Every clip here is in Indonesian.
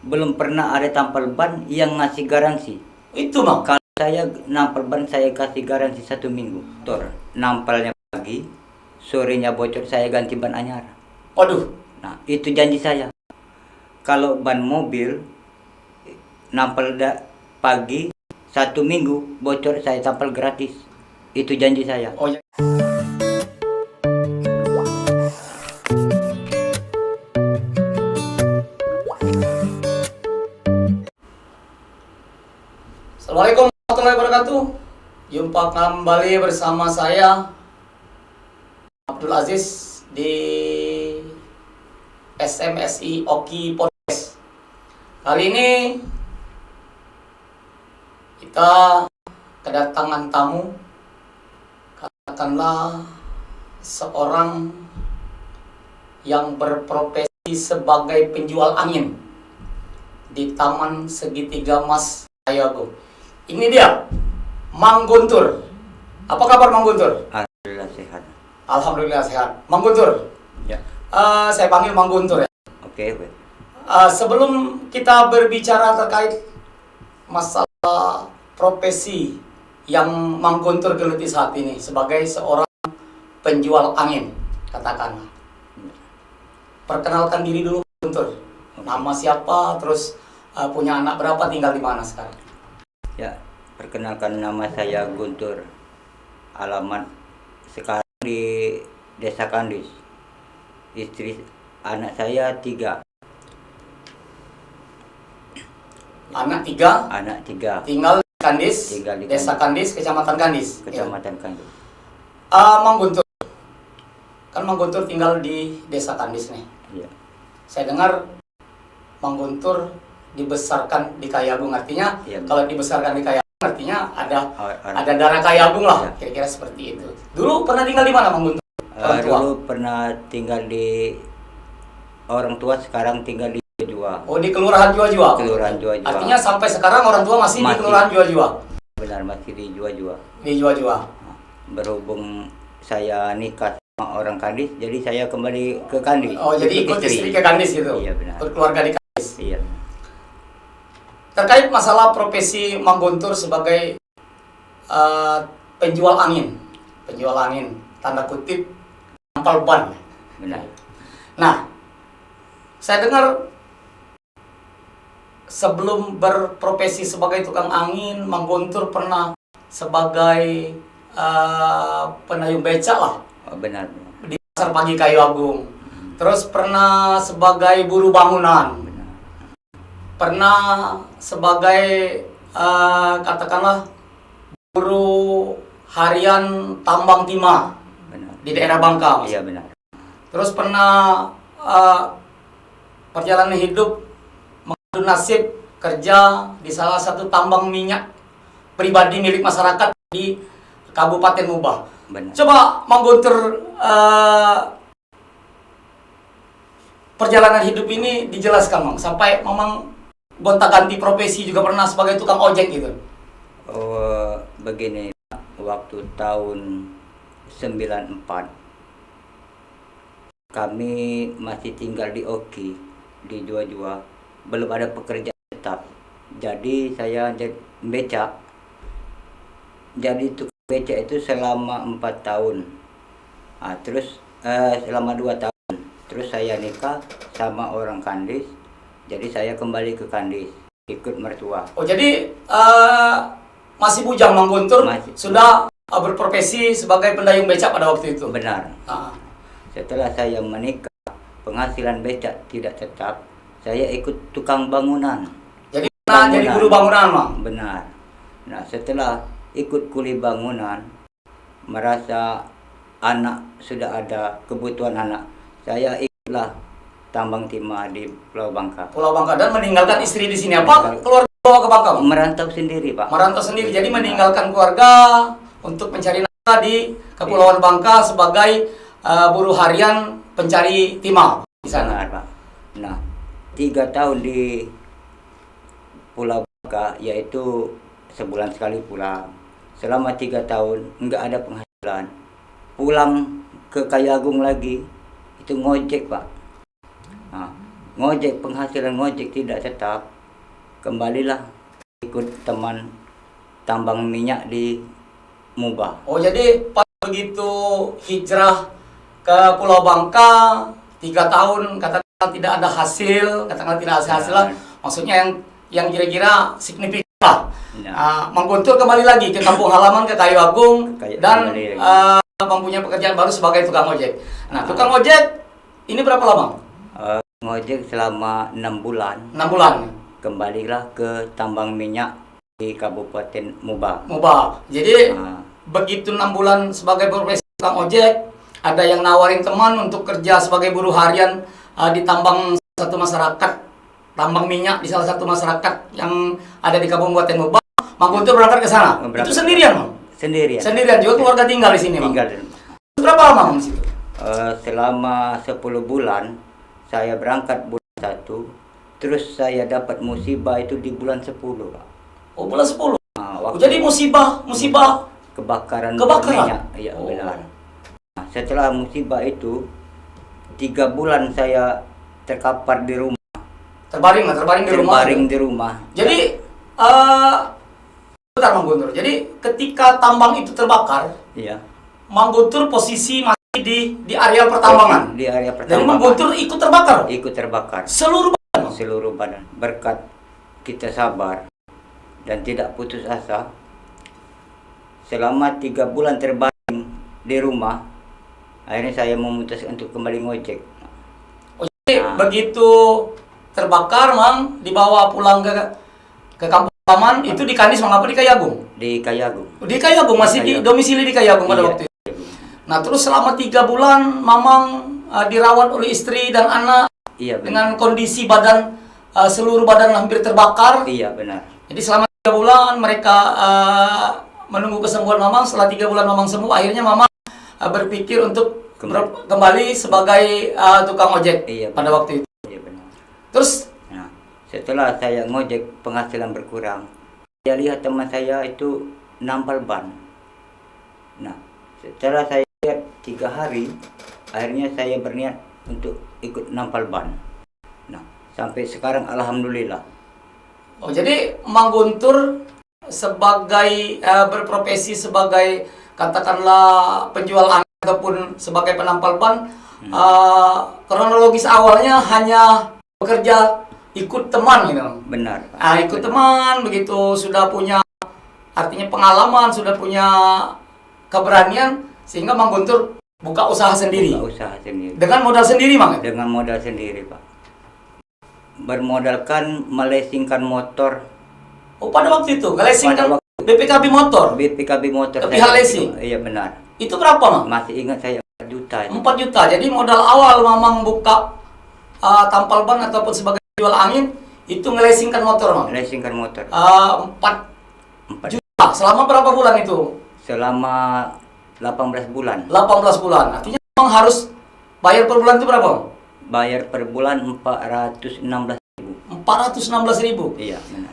belum pernah ada tampal ban yang ngasih garansi. Itu Bang. Kalau saya nampal ban, saya kasih garansi 1 minggu. Tor, nampalnya pagi, sorenya bocor, saya ganti ban anyar. Waduh. Nah, itu janji saya. Kalau ban mobil, nampal pagi, 1 minggu, bocor, saya tampal gratis. Itu janji saya. Oh ya. Assalamualaikum warahmatullahi wabarakatuh. Jumpa kembali bersama saya Abdul Aziz di SMSI Oki Podcast. Kali ini kita kedatangan tamu, katakanlah seorang yang berprofesi sebagai penjual angin di Taman Segitiga Mas Kayagung. Ini dia, Mang Guntur. Apa kabar Mang Guntur? Alhamdulillah sehat. Alhamdulillah sehat. Mang Guntur. Ya. Saya panggil Mang Guntur ya. Oke. Sebelum kita berbicara terkait masalah profesi yang Mang Guntur geluti saat ini sebagai seorang penjual angin, katakanlah. Perkenalkan diri dulu Guntur. Nama siapa, terus punya anak berapa, tinggal di mana sekarang? Ya, perkenalkan, nama saya Guntur. Alamat sekarang di Desa Kandis. Anak saya 3. Anak 3. Anak 3. Tinggal di Kandis, Tinggal di Desa Kandis, Kecamatan Kandis. Kecamatan Kandis. Mang Guntur, kan Mang Guntur tinggal di Desa Kandis nih. Iya. Saya dengar Mang Guntur dibesarkan di Kayagung, artinya Iya. kalau dibesarkan di Kayagung artinya Orang. ada darah Kayagung lah, Iya. kira-kira seperti itu. Dulu pernah tinggal di mana Mang Guntur? Orang tua? Dulu pernah tinggal di orang tua, sekarang tinggal di Jua. Oh, di Kelurahan Jua-Jua. Kelurahan Jua-Jua. Artinya sampai sekarang orang tua masih di Kelurahan Jua-Jua. Benar, masih di Jua-Jua. Di Jua-Jua. Berhubung saya nikah sama orang Kandis, jadi saya kembali ke Kandis. Oh, jadi ikut istri ke Kandis gitu. Iya, benar. Berkeluarga di Kandis. Iya. Terkait masalah profesi Mang Guntur sebagai penjual angin, tanda kutip nampal ban. Benar. Nah, saya dengar sebelum berprofesi sebagai tukang angin, Mang Guntur pernah sebagai penayung becak lah Oh, benar. di Pasar Pagi Kayagung. Terus pernah sebagai buruh bangunan. Benar. Pernah sebagai katakanlah buruh harian tambang timah Benar. di daerah Bangka. Mas. Iya, benar. Terus pernah perjalanan hidup mengadu nasib kerja di salah satu tambang minyak pribadi milik masyarakat di Kabupaten Mubah. Benar. Coba Mang Guntur perjalanan hidup ini dijelaskan Mang, sampai memang gonta-ganti profesi juga pernah sebagai tukang ojek gitu. Oh, begini, waktu tahun 94 kami masih tinggal di Oki, di Jua-Jua, belum ada pekerjaan tetap. Jadi saya jadi becak. Jadi tukang becak itu selama 4 tahun. Terus selama 2 tahun. Terus saya nikah sama orang Kandis. Jadi saya kembali ke Kandis, ikut mertua. Oh, jadi masih bujang Mang Guntur, Masih. sudah berprofesi sebagai pendayung becak pada waktu itu. Benar. Ah. Setelah saya menikah, penghasilan becak tidak tetap, saya ikut tukang bangunan. Jadi jadi buruh bangunan Mang. Benar. Nah, setelah ikut kuli bangunan, merasa anak sudah ada kebutuhan anak, saya ikutlah tambang timah di Pulau Bangka. Pulau Bangka, dan meninggalkan istri di sini. Apa keluarga bawa ke Bangka Mang? Merantau sendiri, Pak. Merantau sendiri, jadi meninggalkan keluarga untuk mencari nafkah di Kepulauan Bangka sebagai buruh harian pencari timah di sana. Benar, Pak. Nah, 3 tahun di Pulau Bangka, yaitu sebulan sekali pulang. Selama 3 tahun nggak ada penghasilan. Pulang ke Kayagung lagi, itu ngojek, Pak. Nah, ngojek, penghasilan ngojek tidak tetap, kembalilah ikut teman tambang minyak di Muba. Oh, jadi pas begitu hijrah ke Pulau Bangka 3 tahun, katakanlah tidak ada hasil, katakanlah tidak ada hasil lah, maksudnya yang kira-kira signifikan lah. Mang Guntur kembali lagi ke kampung halaman, ke Kayu Agung, dan mempunyai pekerjaan baru sebagai tukang ojek. Nah, tukang ojek ini berapa lama? Ngojek selama 6 bulan. 6 bulan. Kembalilah ke tambang minyak di Kabupaten Muba. Muba. Jadi begitu 6 bulan sebagai profesi tukang ojek, ada yang nawarin teman untuk kerja sebagai buruh harian di tambang satu masyarakat, tambang minyak di salah satu masyarakat yang ada di Kabupaten Muba. Mang Guntur berangkat ke sana. Itu sendirian, Mang? Sendirian. Sendirian juga, keluarga tinggal di sini, Mang? Tinggal. Berapa lama, Mang, di situ? Selama 10 bulan saya berangkat bulan 1, terus saya dapat musibah itu di bulan 10, Pak. Oh, bulan 10. Jadi musibah kebakaran minyak. Iya, benar. Nah, setelah musibah itu 3 bulan saya terkapar di rumah. Terbaring di rumah. Terbaring di rumah. Jadi bentar, Mang Guntur. Jadi ketika tambang itu terbakar, iya, Mang Guntur posisi masih di area pertambangan. Di area pertambangan. Jadi Mang Guntur ikut terbakar. Ikut terbakar. Seluruh badan. Seluruh badan. Berkat kita sabar dan tidak putus asa, selama 3 bulan terbaring di rumah, akhirnya saya memutuskan untuk kembali ngojek. Oh, jadi begitu terbakar, Mang dibawa pulang ke kampung halaman, itu di Kanis, Mang, apa di Kayagung? Di Kayagung. Di Kayagung, masih di domisili di Kayagung pada waktu itu. Nah, terus selama 3 bulan Mamang dirawat oleh istri dan anak. Iya, benar. Dengan kondisi badan, seluruh badan hampir terbakar. Iya, benar. Jadi selama 3 bulan mereka menunggu kesembuhan Mamang. Setelah 3 bulan Mamang sembuh, akhirnya Mamang berpikir untuk kembali sebagai tukang ojek. Iya, pada waktu itu. Iya, benar. Terus setelah saya ngojek penghasilan berkurang, saya lihat teman saya itu nampal ban. Nah, setelah saya lihat 3 hari, akhirnya saya berniat untuk ikut nampal ban. Nah, sampai sekarang alhamdulillah. Oh, jadi Mang Guntur sebagai berprofesi sebagai katakanlah penjual angin ataupun sebagai penampal ban, kronologis awalnya hanya bekerja ikut teman gitu. Benar. Ikut teman, begitu sudah punya artinya pengalaman, sudah punya keberanian, sehingga Mang Guntur buka usaha sendiri. Buka usaha sendiri. Dengan modal sendiri, Mang? Dengan modal sendiri, Pak. Bermodalkan melesingkan motor. Oh, pada waktu itu melesingkan BPKB motor. BPKB motor. Ke pihak leasing. Iya, benar. Itu berapa, Mang? Masih ingat saya 4 juta. 4 juta. Jadi modal awal Mamang buka tampal ban ataupun sebagai jual angin itu ngelesingkan motor, Mang. Melesingkan motor. 4 juta. Selama berapa bulan itu? Selama 18 bulan. 18 bulan. Artinya Mamang harus bayar per bulan itu berapa, Mang? Bayar per bulan 416.000. 416.000. Iya, benar.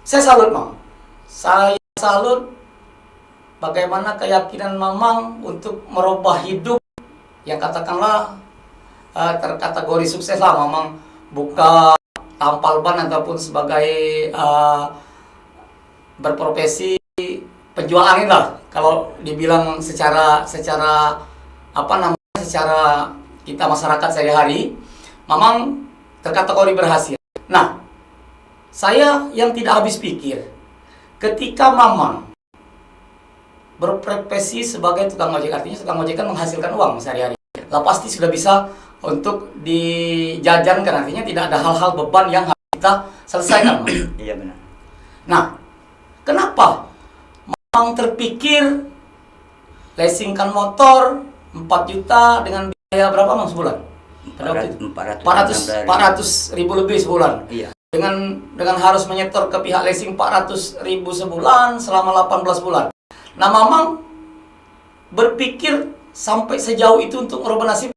Saya salut, Mang. Saya salut bagaimana keyakinan Mamang untuk merubah hidup yang katakanlah terkategori sukses lah. Mamang buka tampal ban ataupun sebagai berprofesi penjual angin lah. Kalau dibilang secara apa namanya, secara kita masyarakat sehari-hari, Mamang terkategori berhasil. Nah, saya yang tidak habis pikir, ketika Mamang berprofesi sebagai tukang ojek, artinya tukang ojek kan menghasilkan uang sehari-hari. Lah pasti sudah bisa untuk dijajankan, artinya tidak ada hal-hal beban yang harus kita selesaikan. Iya, benar. Nah, kenapa Mamang terpikir leasingkan motor 4 juta dengan biaya berapa, Mang, sebulan? 400 ribu lebih sebulan. Iya. Dengan harus menyetor ke pihak leasing 400.000 sebulan selama 18 bulan. Nah, Mamang berpikir sampai sejauh itu untuk merubah nasib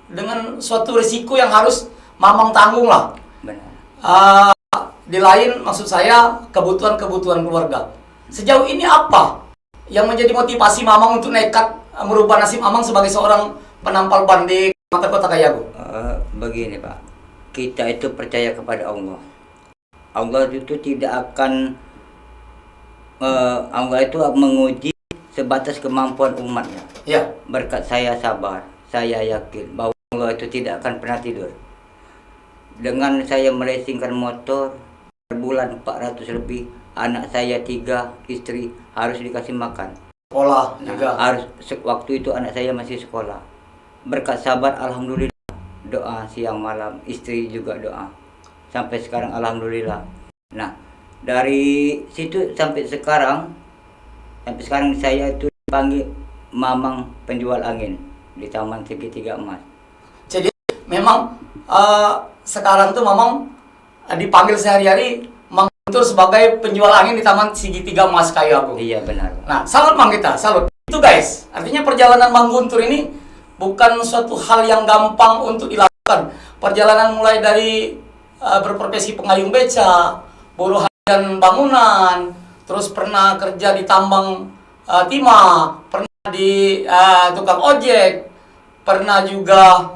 dengan suatu risiko yang harus Mamang tanggung lah. Benar. Di lain, maksud saya, kebutuhan keluarga. Sejauh ini apa yang menjadi motivasi Mamang untuk nekat merubah nasib Mamang sebagai seorang penampal ban di Kota Kayagung? Begini, Pak. kita itu percaya kepada Allah. Allah itu tidak akan Allah itu menguji sebatas kemampuan umatnya. Ya. Berkat saya sabar, saya yakin bahwa Allah itu tidak akan pernah tidur. Dengan saya melesingkan motor per bulan 400 lebih, anak saya 3, istri harus dikasih makan. Sekolah juga. Harus waktu itu anak saya masih sekolah. Berkat sabar, alhamdulillah, doa siang malam, istri juga doa. Sampai sekarang alhamdulillah. Nah, dari situ sampai sekarang saya itu dipanggil Mamang penjual angin di Taman Segitiga Emas. Jadi memang sekarang tuh Mamang dipanggil sehari-hari Mang Guntur sebagai penjual angin di Taman Segitiga Emas Kayu Agung. Iya benar. Nah, salut Mang kita, salut. Itu guys, artinya perjalanan Mang Guntur ini bukan suatu hal yang gampang untuk dilakukan. Perjalanan mulai dari berprofesi pengayuh beca, buruh harian bangunan, terus pernah kerja di tambang timah, pernah di tukang ojek, pernah juga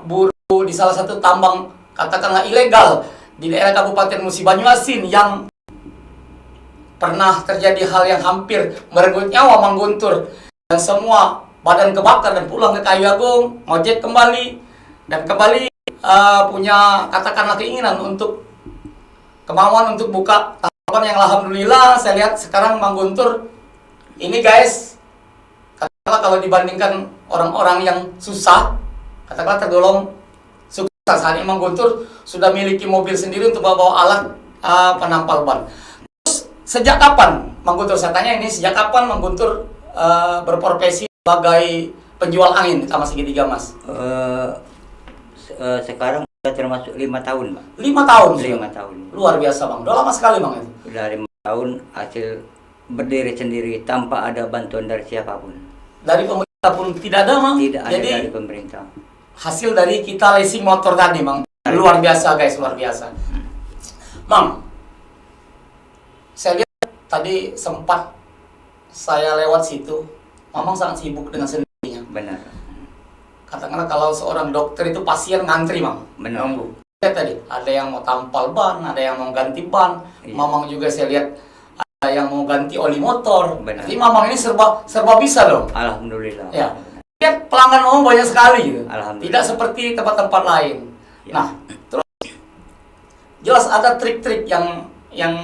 buruh di salah satu tambang katakanlah ilegal di daerah Kabupaten Musi Banyuasin yang pernah terjadi hal yang hampir merenggut nyawa Mang Guntur, dan semua badan kebakar dan pulang ke Kayu Agung, ngojek kembali dan kembali punya katakanlah keinginan untuk kemauan untuk buka tahapan yang alhamdulillah saya lihat sekarang Mang Guntur ini guys, katakanlah kalau dibandingkan orang-orang yang susah, katakanlah tergolong sukses. Saat ini Mang Guntur sudah miliki mobil sendiri untuk bawa alat penampal ban. Terus sejak kapan Mang Guntur, saya tanya ini, sejak kapan Mang Guntur berprofesi sebagai penjual angin di Taman Segitiga Emas? Sekarang sudah termasuk 5 tahun, Bang. 5 tahun? 5 tahun. Luar biasa, Bang. Udah lama sekali, Bang. Itu. Sudah 5 tahun hasil berdiri sendiri tanpa ada bantuan dari siapapun. Dari pemerintah pun tidak ada, Bang? Tidak ada. Jadi, dari pemerintah. Hasil dari kita leasing motor tadi, Bang. Luar biasa, guys. Luar biasa. Bang, saya lihat tadi sempat saya lewat situ. Mamang sangat sibuk dengan sendirinya. Benar. Katakanlah kalau seorang dokter itu pasien ngantri, Bang. Benar. Nunggu. Lihat tadi, ada yang mau tampal ban, ada yang mau ganti ban. Iya. Mamang juga saya lihat ada yang mau ganti oli motor. Benar. Jadi Mamang ini serba bisa dong. Alhamdulillah. Ya. Lihat pelanggan Mamang banyak sekali gitu. Alhamdulillah. Tidak seperti tempat-tempat lain. Ya. Nah, terus jelas ada trik-trik yang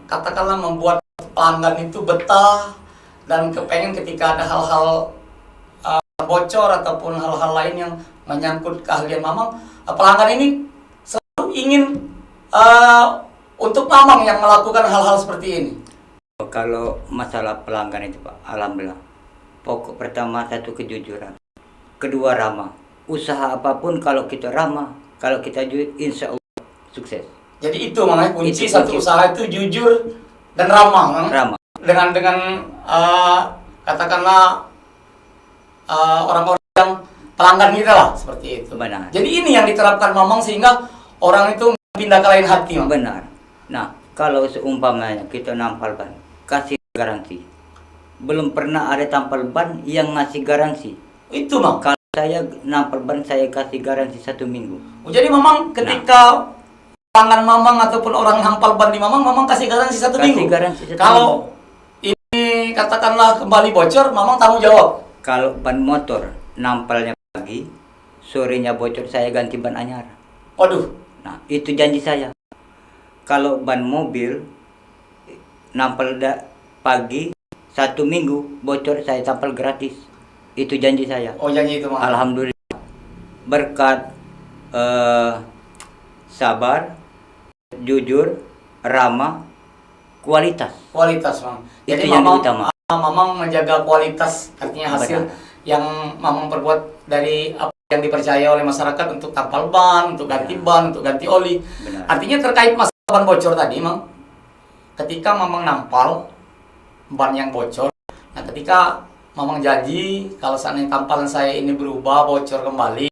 katakanlah membuat pelanggan itu betah dan kepengen ketika ada hal-hal bocor ataupun hal-hal lain yang menyangkut keahlian Mamang, pelanggan ini selalu ingin untuk Mamang yang melakukan hal-hal seperti ini. Kalau masalah pelanggan itu, Pak, alhamdulillah. Pokok pertama satu kejujuran, kedua ramah. Usaha apapun kalau kita ramah, kalau kita jujur, insya Allah sukses. Jadi itu makanya kunci Itu satu kunci. usaha itu jujur dan ramah, Mang. Ramah. Dengan katakanlah orang-orang yang pelanggan kita lah seperti itu. Benar. Jadi ini yang diterapkan Mamang sehingga orang itu pindah ke lain hati, Mang. Benar. Nah, kalau seumpamanya kita nampal ban, kasih garansi. Belum pernah ada tampal ban yang ngasih garansi. Itu, Mang. Kalau saya nampal ban, saya kasih garansi 1 minggu. Jadi Mamang ketika pelanggan Mamang ataupun orang nampal ban di Mamang kasih garansi 1 minggu. Garansi 1 Kalau minggu. ini katakanlah kembali bocor, Mamang tanggung jawab. Kalau ban motor nampalnya pagi, sorenya bocor, saya ganti ban anyar. Waduh. Nah, itu janji saya. Kalau ban mobil nampal pagi, 1 minggu bocor, saya tampal gratis. Itu janji saya. Oh, janji itu, Mang. Alhamdulillah. Berkat sabar, jujur, ramah, kualitas. Kualitas, Mang. Itu Jadi yang Mamang, utama. Mamang menjaga kualitas, artinya hasil Benar. yang Mamang perbuat dari apa yang dipercaya oleh masyarakat untuk tampal ban, untuk ganti ban, untuk ganti oli. Benar. Artinya terkait masalah ban bocor tadi, Mang. Ketika Mamang nampal ban yang bocor, nah ketika Mamang janji kalau seandainya tampalan saya ini berubah bocor kembali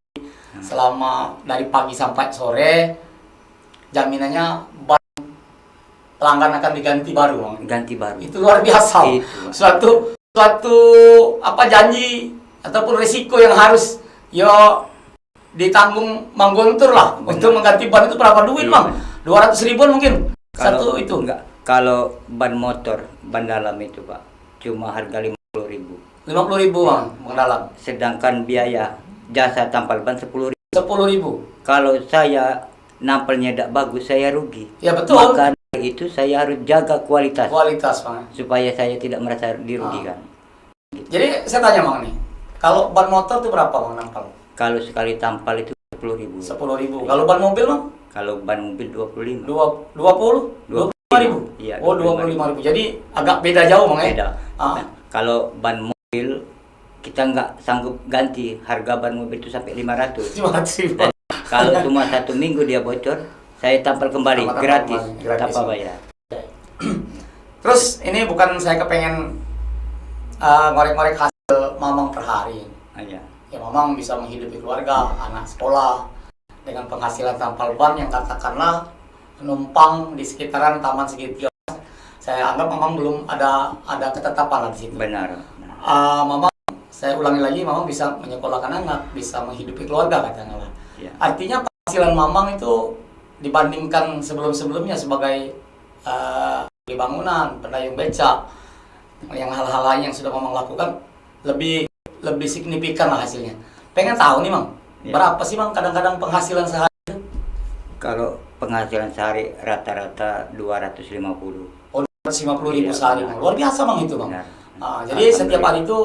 selama dari pagi sampai sore, jaminannya ban pelanggan akan diganti baru, Mang. Ganti baru. Itu luar biasa. Itu. Suatu apa janji ataupun resiko yang harus yo ditanggung Mang Guntur lah. Benar. Untuk mengganti ban itu berapa duit, Iya, Mang? benar. 200 ribuan mungkin satu itu. Enggak, kalau ban motor, ban dalam itu Pak, cuma harga 50.000. 50.000 Mang, Mang Dalam. Sedangkan biaya jasa tampal ban 10.000. 10.000. Kalau saya nampelnya tidak bagus, saya rugi. Ya betul. Maka dari itu saya harus jaga kualitas Kualitas, Mang. supaya saya tidak merasa dirugikan. Jadi saya tanya Mang nih, kalau ban motor itu berapa Mang nampal? Kalau sekali tampal itu 10.000. 10.000. Kalau ban mobil Mang? Kalau ban mobil 25. 20? 25.000? Iya, Oh, 25.000. Jadi agak beda jauh Mang ya? Beda. Ah. Nah, kalau ban mobil kita nggak sanggup ganti, harga ban mobil itu sampai 500. 500.000. Kalau cuma 1 minggu dia bocor, saya tampal kembali Tampal gratis, kembali, gratis. tanpa bayar. Terus ini bukan saya kepengen ngorek-ngorek hasil Mamang per hari. Iya. Ya Mamang bisa menghidupi keluarga, anak sekolah dengan penghasilan tampal ban yang katakanlah numpang di sekitaran Taman Segitiga. Saya anggap Mamang belum ada ketetapan lah di situ. Benar. Mamang, saya ulangi lagi, Mamang bisa menyekolahkan anak, bisa menghidupi keluarga katakanlah. Ya. Artinya penghasilan Mamang itu dibandingkan sebelum-sebelumnya sebagai di bangunan, pendayung beca, yang hal-hal lain yang sudah Mamang lakukan lebih signifikan lah hasilnya. Pengen tahu nih Mang, Ya. berapa sih Mang kadang-kadang penghasilan sehari? Kalau penghasilan sehari rata-rata 250. Oh, 250.000 Iya, sehari. benar. Mang. Luar biasa Mang itu Mang. Benar. Jadi setiap hari itu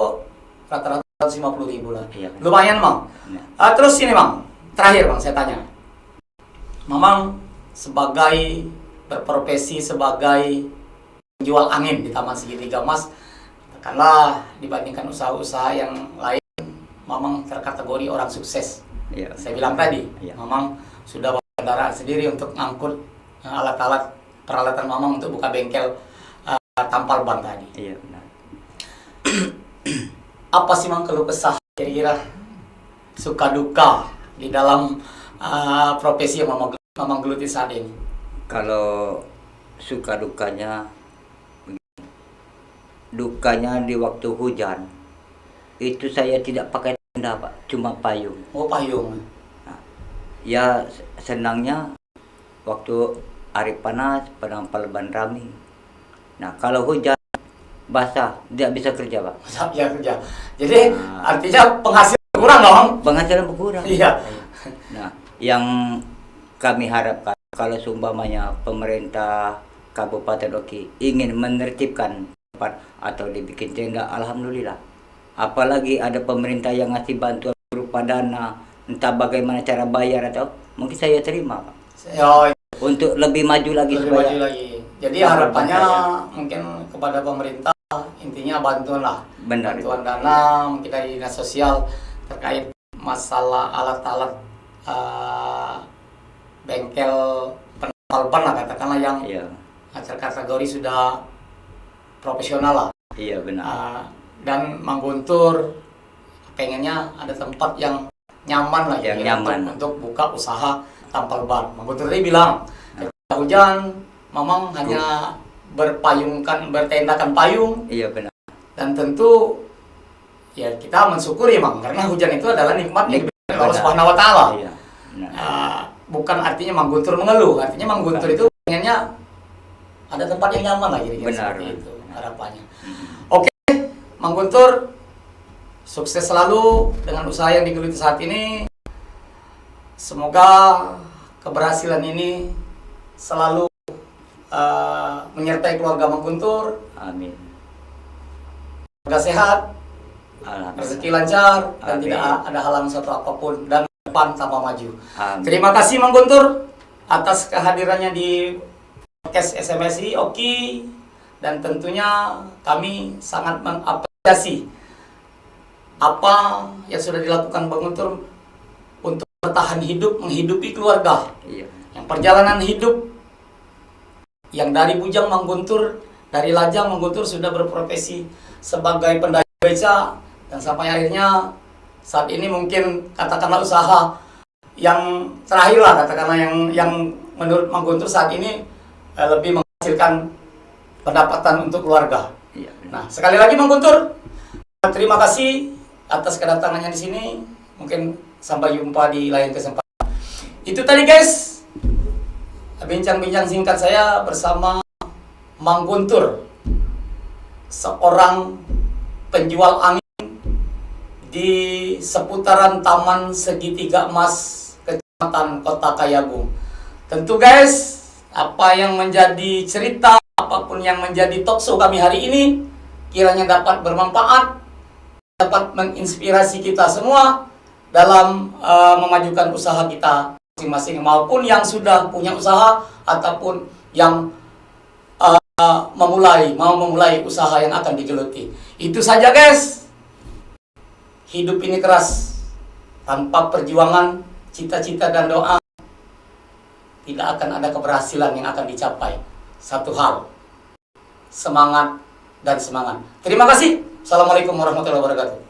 rata-rata 150.000 lah. Iya, benar. Lumayan Mang. Ya. Terus ini Mang, terakhir Mang saya tanya. Mamang sebagai berprofesi sebagai penjual angin di Taman Segitiga Mas, katakanlah dibandingkan usaha-usaha yang lain, Mamang terkategori orang sukses. Iya. Saya bilang tadi, Iya. Mamang sudah bawa kendaraan sendiri untuk ngangkut alat-alat peralatan Mamang untuk buka bengkel tampal ban tadi. Iya, benar. Apa sih Mang keluh kesah kira-kira suka duka di dalam profesi yang Mamang geluti saat ini? Kalau suka dukanya di waktu hujan itu saya tidak pakai tenda Pak, cuma payung. Oh, payung. Ya senangnya waktu hari panas penampal ban rami. Nah kalau hujan basah tidak bisa kerja Pak. Ya kerja. Jadi artinya penghasilan kurang dong? Penghasilan berkurang. Iya. Nah yang kami harapkan kalau seumpamanya pemerintah Kabupaten Oki ingin menertibkan tempat atau dibikin tenda, alhamdulillah. Apalagi ada pemerintah yang ngasih bantuan berupa dana, entah bagaimana cara bayar atau mungkin saya terima Pak. Oh, Untuk lebih maju lagi lebih supaya maju lagi. Jadi Tampal harapannya ban mungkin kepada pemerintah intinya bantuan lah. benar. Bantuan dana mungkin dari dinas sosial terkait masalah alat-alat bengkel penampal ban lah katakanlah yang Iya, terkategori sudah profesional lah. iya benar. Dan Mang Guntur pengennya ada tempat yang nyaman lah Yang ya, nyaman. untuk buka usaha tampal ban. Mang Guntur tadi bilang ketika hujan Mamang hanya bertendakan payung, Iya benar. dan tentu ya kita mensyukuri Mang karena hujan itu adalah nikmat yang diberikan oleh Allah Benar. Subhanahu wa taala. Iya. Benar. Bukan artinya Mang Guntur mengeluh, artinya Mang Guntur itu pengennya ada tempat yang nyaman lah kira-kira Benar. seperti itu harapannya. Mm. Oke, Mang Guntur sukses selalu dengan usaha yang digeluti saat ini. Semoga keberhasilan ini selalu menyertai keluarga Mang Guntur, Amin. keluarga sehat, Alhamdulillah. rezeki lancar, dan Amin. tidak ada halangan satu apapun, dan depan tanpa maju. Amin. Terima kasih Mang Guntur atas kehadirannya di podcast SMSI Oki, dan tentunya kami sangat mengapresiasi apa yang sudah dilakukan Bang Guntur untuk bertahan hidup, menghidupi keluarga. Iya. Yang perjalanan hidup yang dari bujang Mang Guntur, dari lajang Mang Guntur sudah berprofesi sebagai pendayung beca, dan sampai akhirnya saat ini mungkin katakanlah usaha yang terakhir lah katakanlah yang menurut Mang Guntur saat ini lebih menghasilkan pendapatan untuk keluarga. Iya. Nah, sekali lagi Mang Guntur, terima kasih atas kedatangannya di sini. Mungkin Sampai jumpa di lain kesempatan. Itu tadi guys, bincang-bincang singkat saya bersama Mang Guntur, seorang penjual angin di seputaran Taman Segitiga Emas, Kecamatan Kota Kayagung. Tentu guys, apa yang menjadi cerita, apapun yang menjadi talkshow kami hari ini, kiranya dapat bermanfaat, dapat menginspirasi kita semua dalam memajukan usaha kita masing-masing, maupun yang sudah punya usaha ataupun yang mau memulai usaha yang akan digeluti. Itu saja guys. Hidup ini keras. Tanpa perjuangan, cita-cita dan doa, tidak akan ada keberhasilan yang akan dicapai. Satu hal, semangat dan semangat. Terima kasih. Assalamualaikum warahmatullahi wabarakatuh.